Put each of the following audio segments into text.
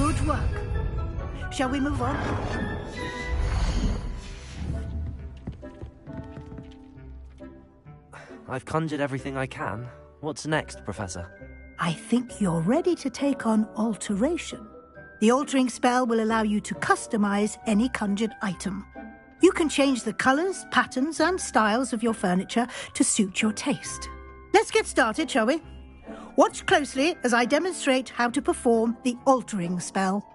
Good work. Shall we move on? I've conjured everything I can. What's next, Professor? I think you're ready to take on alteration. The altering spell will allow you to customize any conjured item. You can change the colors, patterns, and styles of your furniture to suit your taste. Let's get started, shall we? Watch closely as I demonstrate how to perform the altering spell.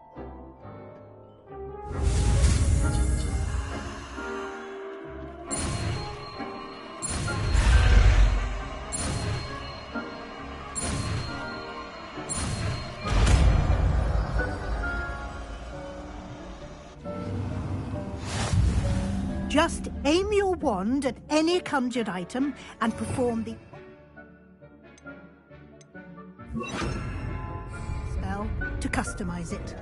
Just aim your wand at any conjured item and perform the spell to customize it.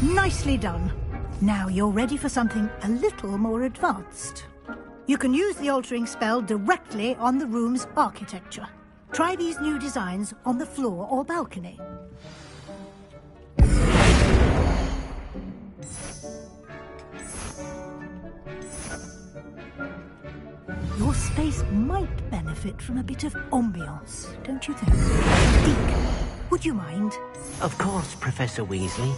Nicely done. Now you're ready for something a little more advanced. You can use the altering spell directly on the room's architecture. Try these new designs on the floor or balcony. Your space might benefit from a bit of ambiance, don't you think? Deke, would you mind? Of course, Professor Weasley.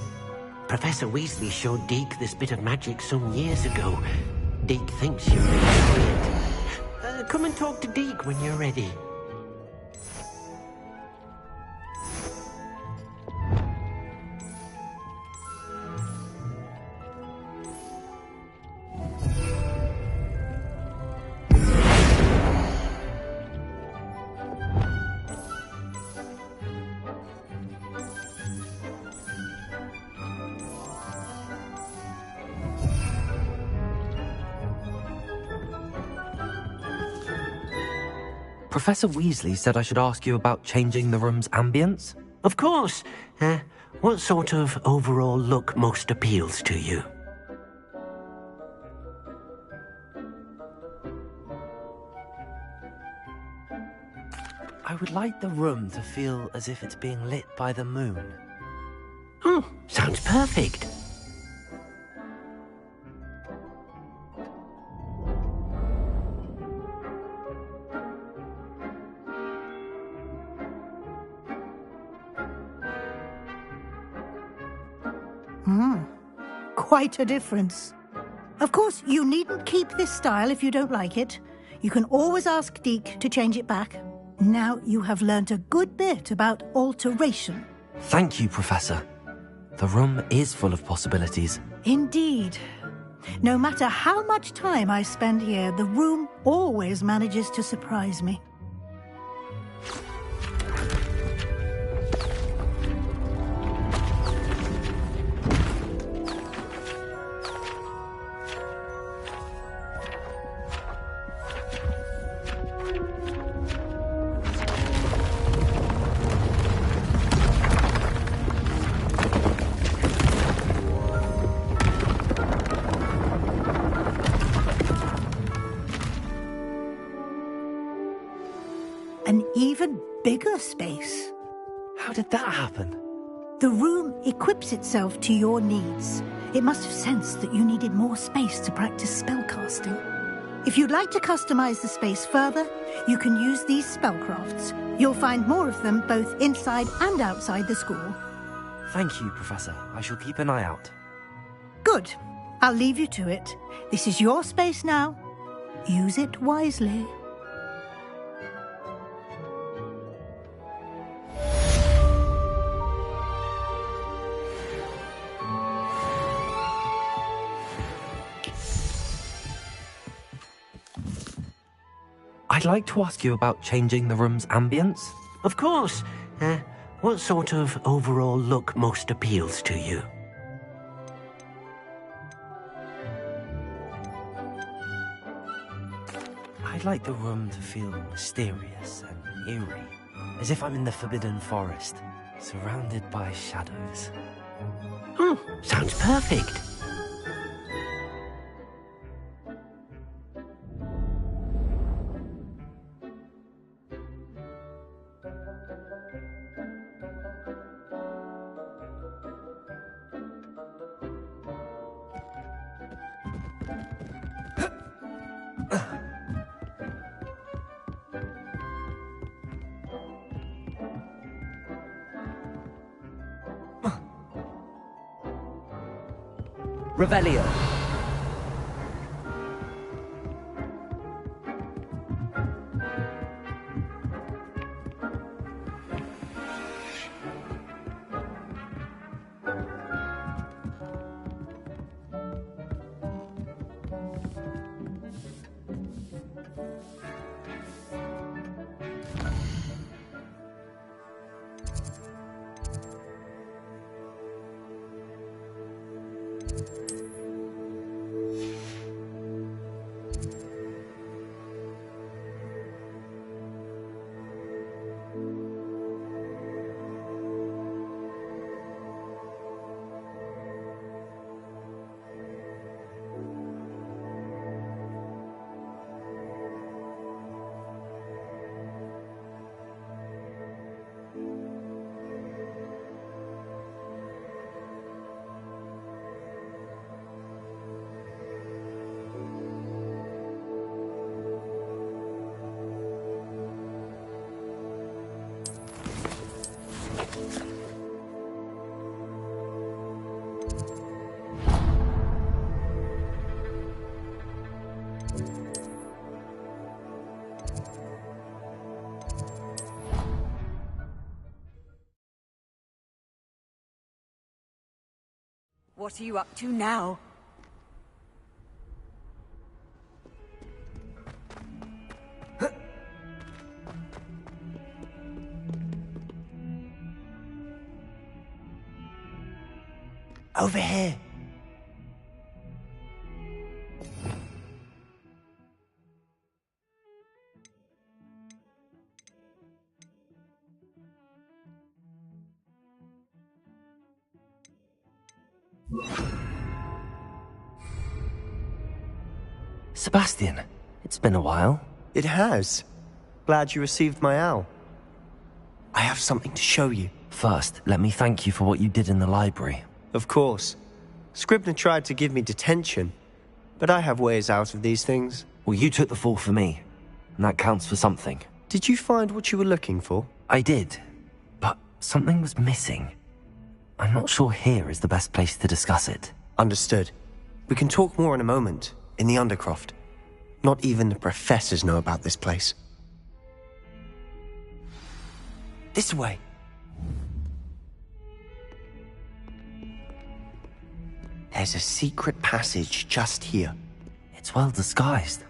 Professor Weasley showed Deke this bit of magic some years ago. Deke thinks you'll enjoy it. Come and talk to Deke when you're ready. Professor Weasley said I should ask you about changing the room's ambience. Of course. What sort of overall look most appeals to you? I would like the room to feel as if it's being lit by the moon. Oh, sounds perfect. Quite a difference. Of course, you needn't keep this style if you don't like it. You can always ask Deke to change it back. Now you have learnt a good bit about alteration. Thank you, Professor. The room is full of possibilities. Indeed. No matter how much time I spend here, the room always manages to surprise me. An even bigger space. How did that happen? The room equips itself to your needs. It must have sensed that you needed more space to practice spellcasting. If you'd like to customize the space further, you can use these spellcrafts. You'll find more of them both inside and outside the school. Thank you, Professor. I shall keep an eye out. Good. I'll leave you to it. This is your space now. Use it wisely. I'd like to ask you about changing the room's ambience. Of course. What sort of overall look most appeals to you? I'd like the room to feel mysterious and eerie, as if I'm in the Forbidden Forest, surrounded by shadows. Oh, sounds perfect. Revelio. What are you up to now? Over here. Sebastian, it's been a while. It has. Glad you received my owl. I have something to show you. First, let me thank you for what you did in the library. Of course. Scribner tried to give me detention, but I have ways out of these things. Well, you took the fall for me, and that counts for something. Did you find what you were looking for? I did, but something was missing. I'm not sure here is the best place to discuss it. Understood. We can talk more in a moment, in the Undercroft. Not even the professors know about this place. This way. There's a secret passage just here. It's well disguised.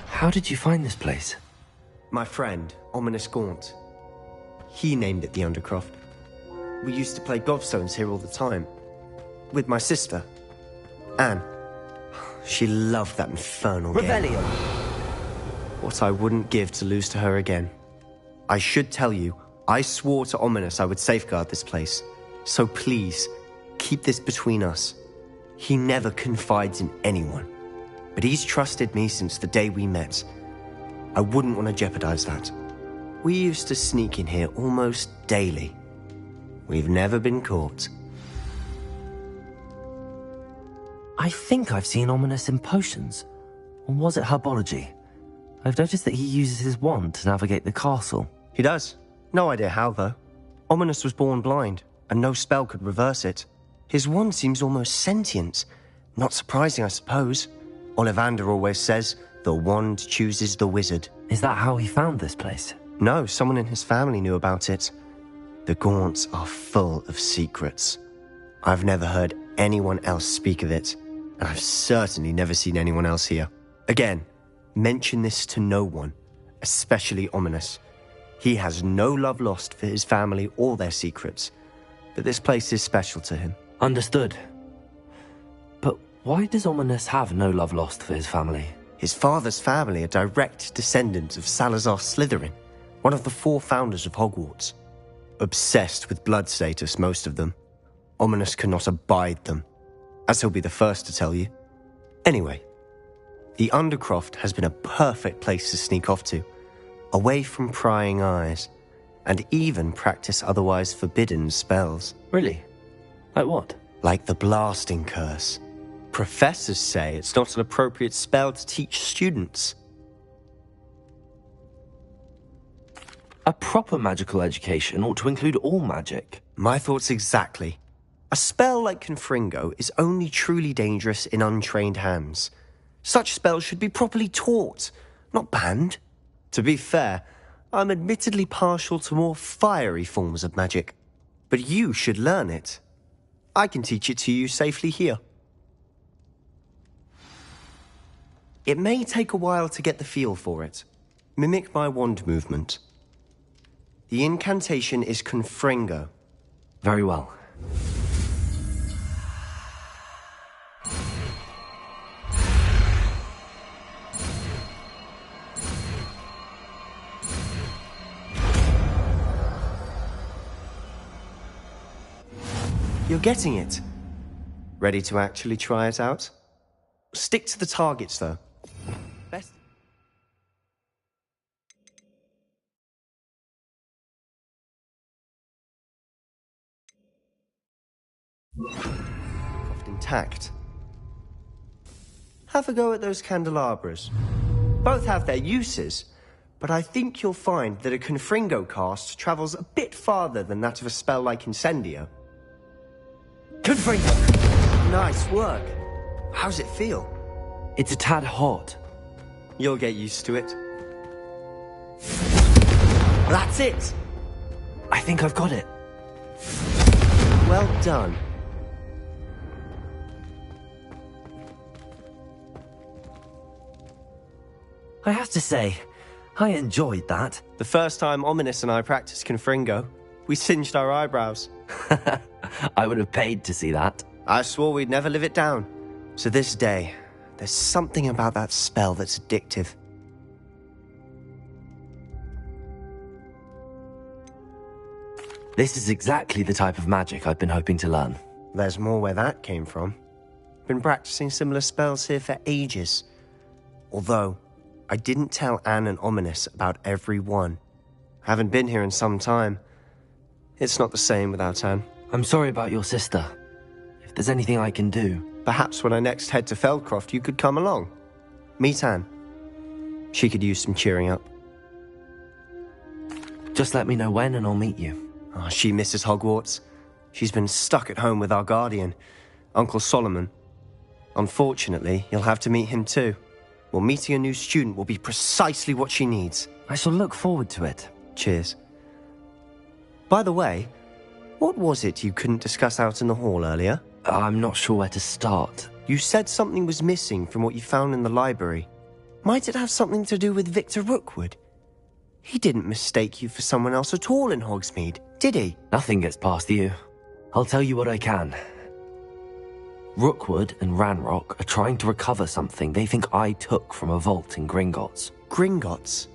How did you find this place? My friend, Ominous Gaunt. He named it the Undercroft. We used to play gobstones here all the time. With my sister, Anne. She loved that infernal game. Revelio! What I wouldn't give to lose to her again. I should tell you, I swore to Ominous I would safeguard this place. So please, keep this between us. He never confides in anyone. But he's trusted me since the day we met. I wouldn't want to jeopardize that. We used to sneak in here almost daily. We've never been caught. I think I've seen Ominous in potions. Or was it herbology? I've noticed that he uses his wand to navigate the castle. He does. No idea how, though. Ominous was born blind, and no spell could reverse it. His wand seems almost sentient. Not surprising, I suppose. Ollivander always says, the wand chooses the wizard. Is that how he found this place? No, someone in his family knew about it. The Gaunts are full of secrets. I've never heard anyone else speak of it, and I've certainly never seen anyone else here. Again, mention this to no one, especially Ominous. He has no love lost for his family or their secrets, but this place is special to him. Understood. But why does Ominous have no love lost for his family? His father's family are direct descendants of Salazar Slytherin, one of the 4 founders of Hogwarts. Obsessed with blood status, most of them. Ominous cannot abide them, as he'll be the first to tell you. Anyway, the Undercroft has been a perfect place to sneak off to, away from prying eyes, and even practice otherwise forbidden spells. Really? Like what? Like the blasting curse. Professors say it's not an appropriate spell to teach students. A proper magical education ought to include all magic. My thoughts exactly. A spell like Confringo is only truly dangerous in untrained hands. Such spells should be properly taught, not banned. To be fair, I'm admittedly partial to more fiery forms of magic. But you should learn it. I can teach it to you safely here. It may take a while to get the feel for it. Mimic my wand movement. The incantation is Confringo. Very well. You're getting it. Ready to actually try it out? Stick to the targets, though. Best. Often intact. Have a go at those candelabras. Both have their uses, but I think you'll find that a Confringo cast travels a bit farther than that of a spell like Incendio. Confringo! Nice work. How's it feel? It's a tad hot. You'll get used to it. That's it! I think I've got it. Well done. I have to say, I enjoyed that. The first time Ominous and I practiced Confringo, we singed our eyebrows. I would have paid to see that. I swore we'd never live it down. To this day, there's something about that spell that's addictive. This is exactly the type of magic I've been hoping to learn. There's more where that came from. Been practicing similar spells here for ages. Although, I didn't tell Anne and Ominous about every one. Haven't been here in some time. It's not the same without Anne. I'm sorry about your sister. If there's anything I can do... Perhaps when I next head to Feldcroft, you could come along. Meet Anne. She could use some cheering up. Just let me know when and I'll meet you. Oh, she misses Hogwarts. She's been stuck at home with our guardian, Uncle Solomon. Unfortunately, you'll have to meet him too. Well, meeting a new student will be precisely what she needs. I shall look forward to it. Cheers. By the way, what was it you couldn't discuss out in the hall earlier? I'm not sure where to start. You said something was missing from what you found in the library. Might it have something to do with Victor Rookwood? He didn't mistake you for someone else at all in Hogsmeade, did he? Nothing gets past you. I'll tell you what I can. Rookwood and Ranrock are trying to recover something they think I took from a vault in Gringotts. Gringotts?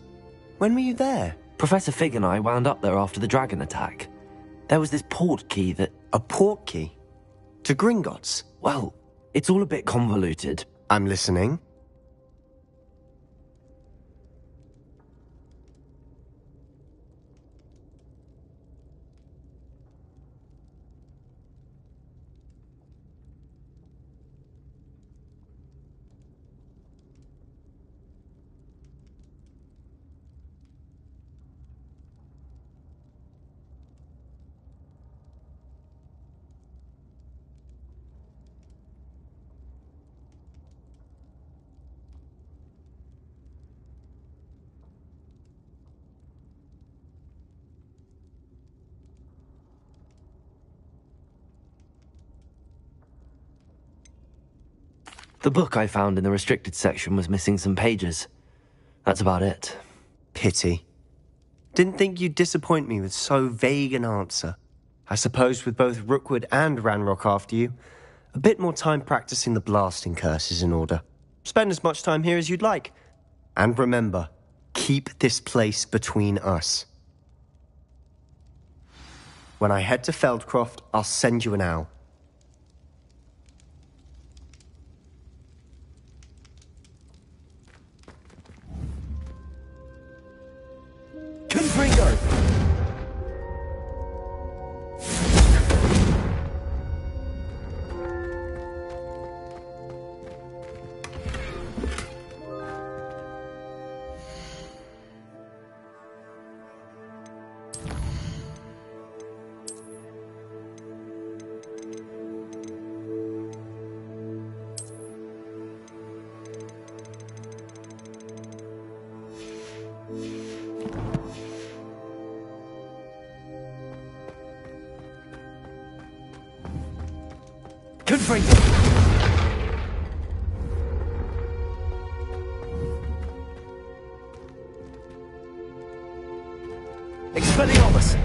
When were you there? Professor Fig and I wound up there after the dragon attack. There was this port key that... A port key? To Gringotts? Well, it's all a bit convoluted. I'm listening. The book I found in the restricted section was missing some pages. That's about it. Pity. Didn't think you'd disappoint me with so vague an answer. I suppose with both Rookwood and Ranrock after you, a bit more time practicing the blasting curse is in order. Spend as much time here as you'd like. And remember, keep this place between us. When I head to Feldcroft, I'll send you an owl. Confringo! Confringo! Expelliarmus!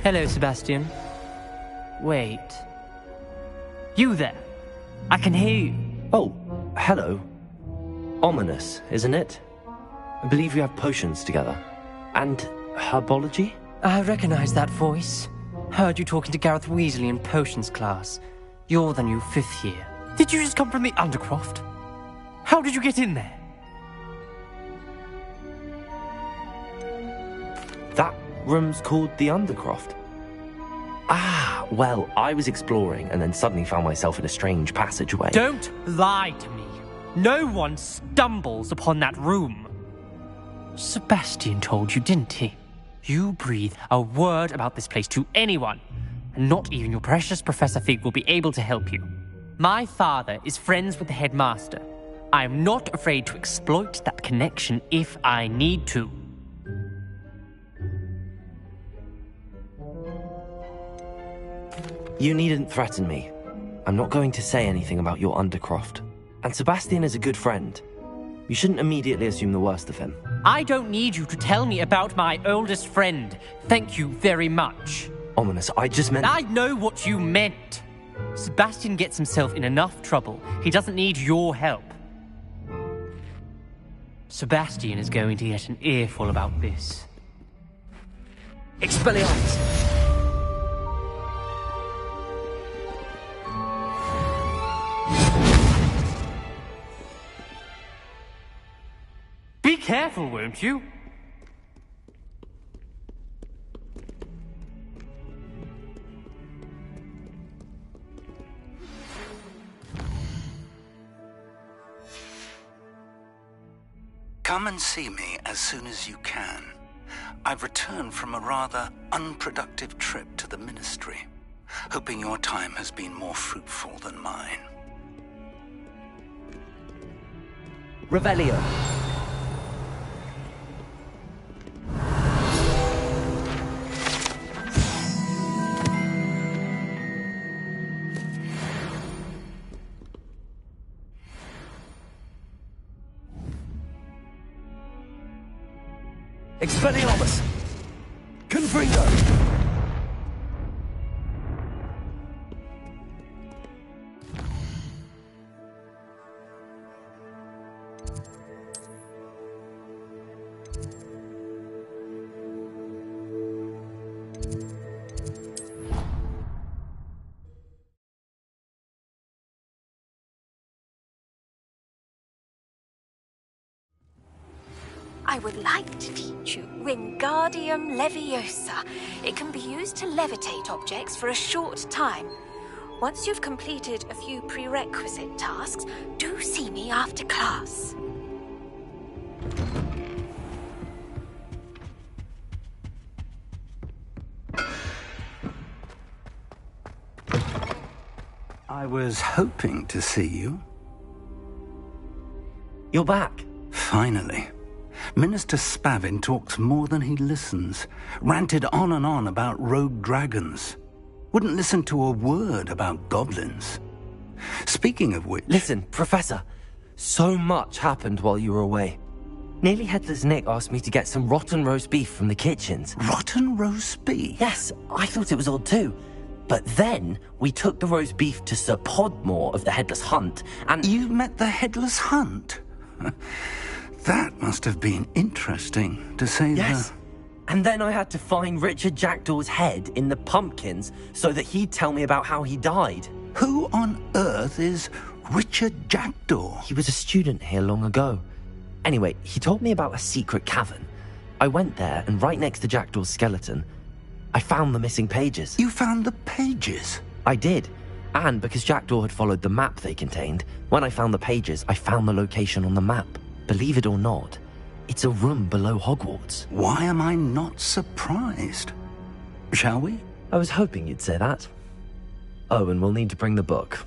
Hello, Sebastian. Wait. You there? I can hear you. Oh, hello. Ominous, isn't it? I believe we have potions together. And herbology? I recognize that voice. Heard you talking to Gareth Weasley in potions class. You're the new 5th year. Did you just come from the Undercroft? How did you get in there? That room's called the Undercroft. Ah, well, I was exploring and then suddenly found myself in a strange passageway. Don't lie to me. No one stumbles upon that room. Sebastian told you, didn't he? You breathe a word about this place to anyone, and not even your precious Professor Fig will be able to help you. My father is friends with the headmaster. I am not afraid to exploit that connection if I need to. You needn't threaten me. I'm not going to say anything about your Undercroft. And Sebastian is a good friend. You shouldn't immediately assume the worst of him. I don't need you to tell me about my oldest friend. Thank you very much. Ominous, I just meant... I know what you meant. Sebastian gets himself in enough trouble. He doesn't need your help. Sebastian is going to get an earful about this. Expelliarmus! Be careful, won't you? Come and see me as soon as you can. I've returned from a rather unproductive trip to the Ministry, hoping your time has been more fruitful than mine. Revelio. Expelliarmus! Confringo! I would like to teach you Wingardium Leviosa. It can be used to levitate objects for a short time. Once you've completed a few prerequisite tasks, do see me after class. I was hoping to see you. You're back. Finally. Minister Spavin talks more than he listens. Ranted on and on about rogue dragons. Wouldn't listen to a word about goblins. Speaking of which... Listen, Professor. So much happened while you were away. Nearly Headless Nick asked me to get some rotten roast beef from the kitchens. Rotten roast beef? Yes, I thought it was odd too. But then we took the roast beef to Sir Podmore of the Headless Hunt, and... You met the Headless Hunt? That must have been interesting, to say Yes. And then I had to find Richard Jackdaw's head in the pumpkins so that he'd tell me about how he died. Who on earth is Richard Jackdaw? He was a student here long ago. Anyway, he told me about a secret cavern. I went there, and right next to Jackdaw's skeleton, I found the missing pages. You found the pages? I did. And because Jackdaw had followed the map they contained, when I found the pages, I found the location on the map. Believe it or not, it's a room below Hogwarts. Why am I not surprised? Shall we? I was hoping you'd say that. Oh, and we'll need to bring the book.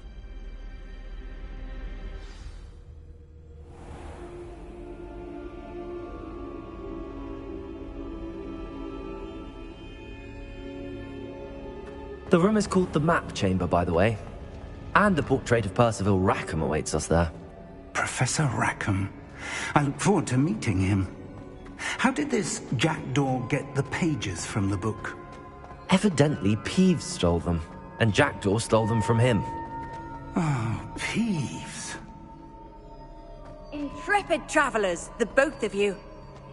The room is called the Map Chamber, by the way. And the portrait of Percival Rackham awaits us there. Professor Rackham. I look forward to meeting him. How did this Jackdaw get the pages from the book? Evidently, Peeves stole them, and Jackdaw stole them from him. Oh, Peeves. Intrepid travelers, the both of you.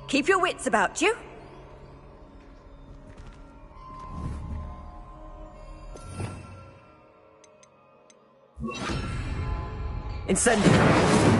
Keep your wits about you. Incendio!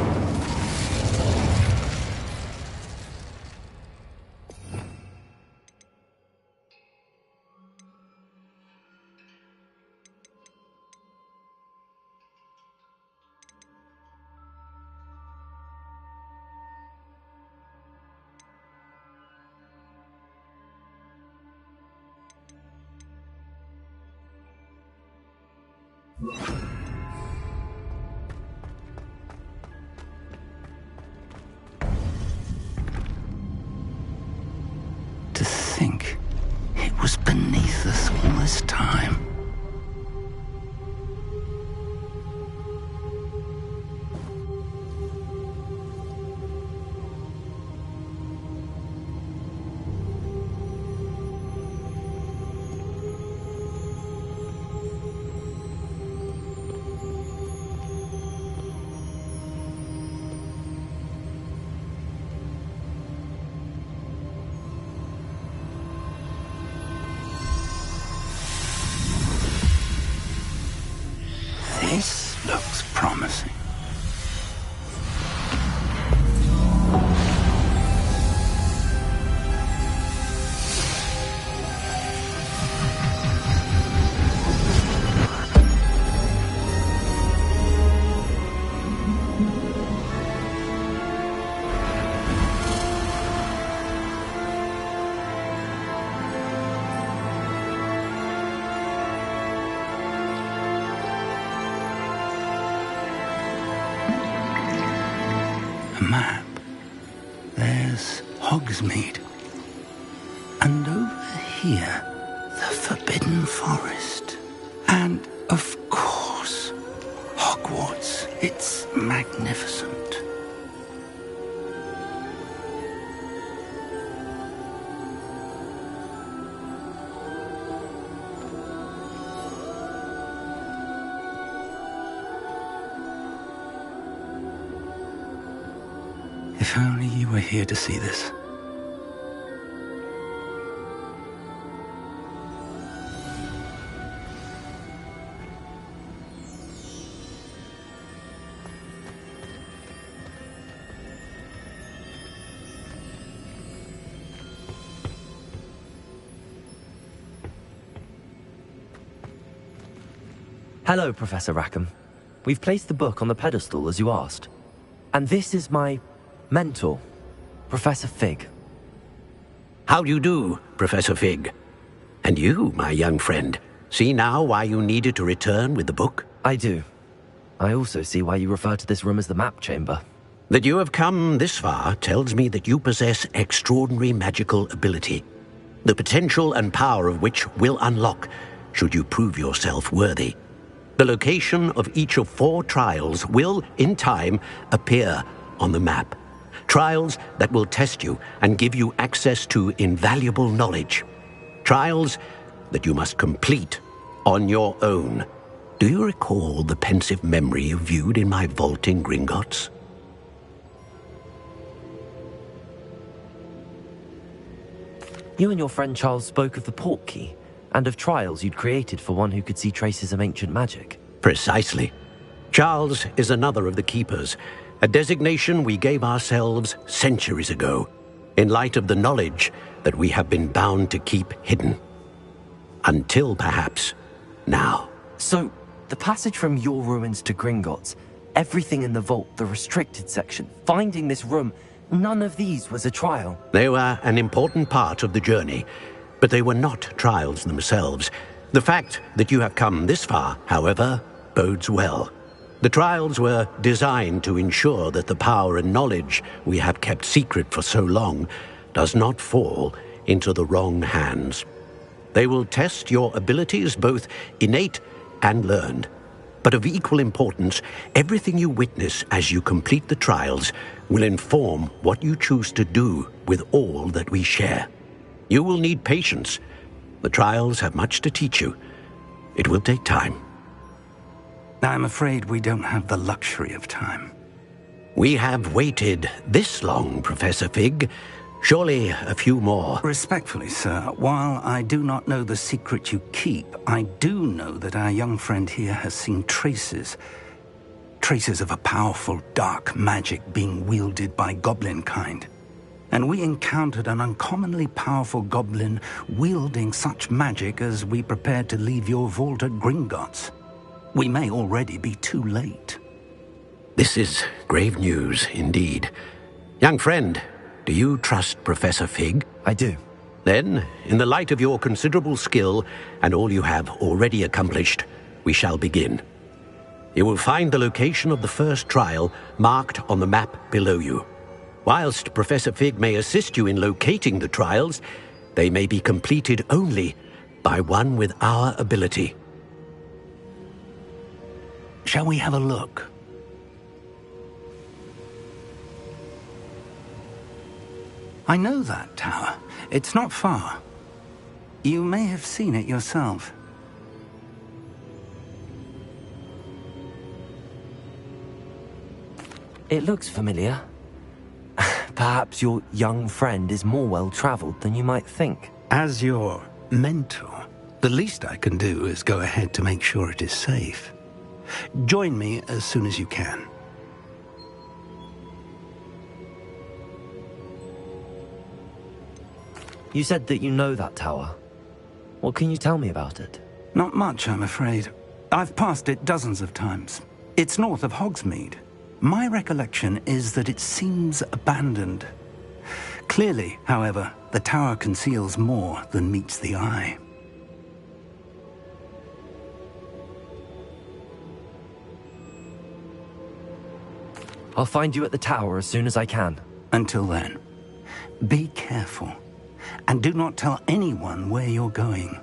To think it was beneath us all this time. This looks promising. A map. There's Hogsmeade. And over here, the Forbidden Forest. And, of course, Hogwarts. It's magnificent. If only you were here to see this. Hello, Professor Rackham. We've placed the book on the pedestal as you asked. And this is my mentor, Professor Fig. How do you do, Professor Fig? And you, my young friend, see now why you needed to return with the book? I do. I also see why you refer to this room as the map chamber. That you have come this far tells me that you possess extraordinary magical ability, the potential and power of which will unlock should you prove yourself worthy. The location of each of 4 trials will, in time, appear on the map. Trials that will test you and give you access to invaluable knowledge. Trials that you must complete on your own. Do you recall the pensive memory you viewed in my vault in Gringotts? You and your friend Charles spoke of the port key, and of trials you'd created for one who could see traces of ancient magic. Precisely. Charles is another of the keepers, a designation we gave ourselves centuries ago, in light of the knowledge that we have been bound to keep hidden. Until perhaps now. So, the passage from your ruins to Gringotts, everything in the vault, the restricted section, finding this room, none of these was a trial. They were an important part of the journey, but they were not trials themselves. The fact that you have come this far, however, bodes well. The trials were designed to ensure that the power and knowledge we have kept secret for so long does not fall into the wrong hands. They will test your abilities, both innate and learned. But of equal importance, everything you witness as you complete the trials will inform what you choose to do with all that we share. You will need patience. The trials have much to teach you. It will take time. I'm afraid we don't have the luxury of time. We have waited this long, Professor Fig. Surely a few more. Respectfully, sir, while I do not know the secret you keep, I do know that our young friend here has seen traces of a powerful dark magic being wielded by goblin kind. And we encountered an uncommonly powerful goblin wielding such magic as we prepared to leave your vault at Gringotts. We may already be too late. This is grave news indeed. Young friend, do you trust Professor Fig? I do. Then, in the light of your considerable skill and all you have already accomplished, we shall begin. You will find the location of the first trial marked on the map below you. Whilst Professor Fig may assist you in locating the trials, they may be completed only by one with our ability. Shall we have a look? I know that tower. It's not far. You may have seen it yourself. It looks familiar. Perhaps your young friend is more well-traveled than you might think. As your mentor, the least I can do is go ahead to make sure it is safe. Join me as soon as you can. You said that you know that tower. What can you tell me about it? Not much, I'm afraid. I've passed it dozens of times. It's north of Hogsmeade. My recollection is that it seems abandoned. Clearly, however, the tower conceals more than meets the eye. I'll find you at the tower as soon as I can. Until then, be careful, and do not tell anyone where you're going.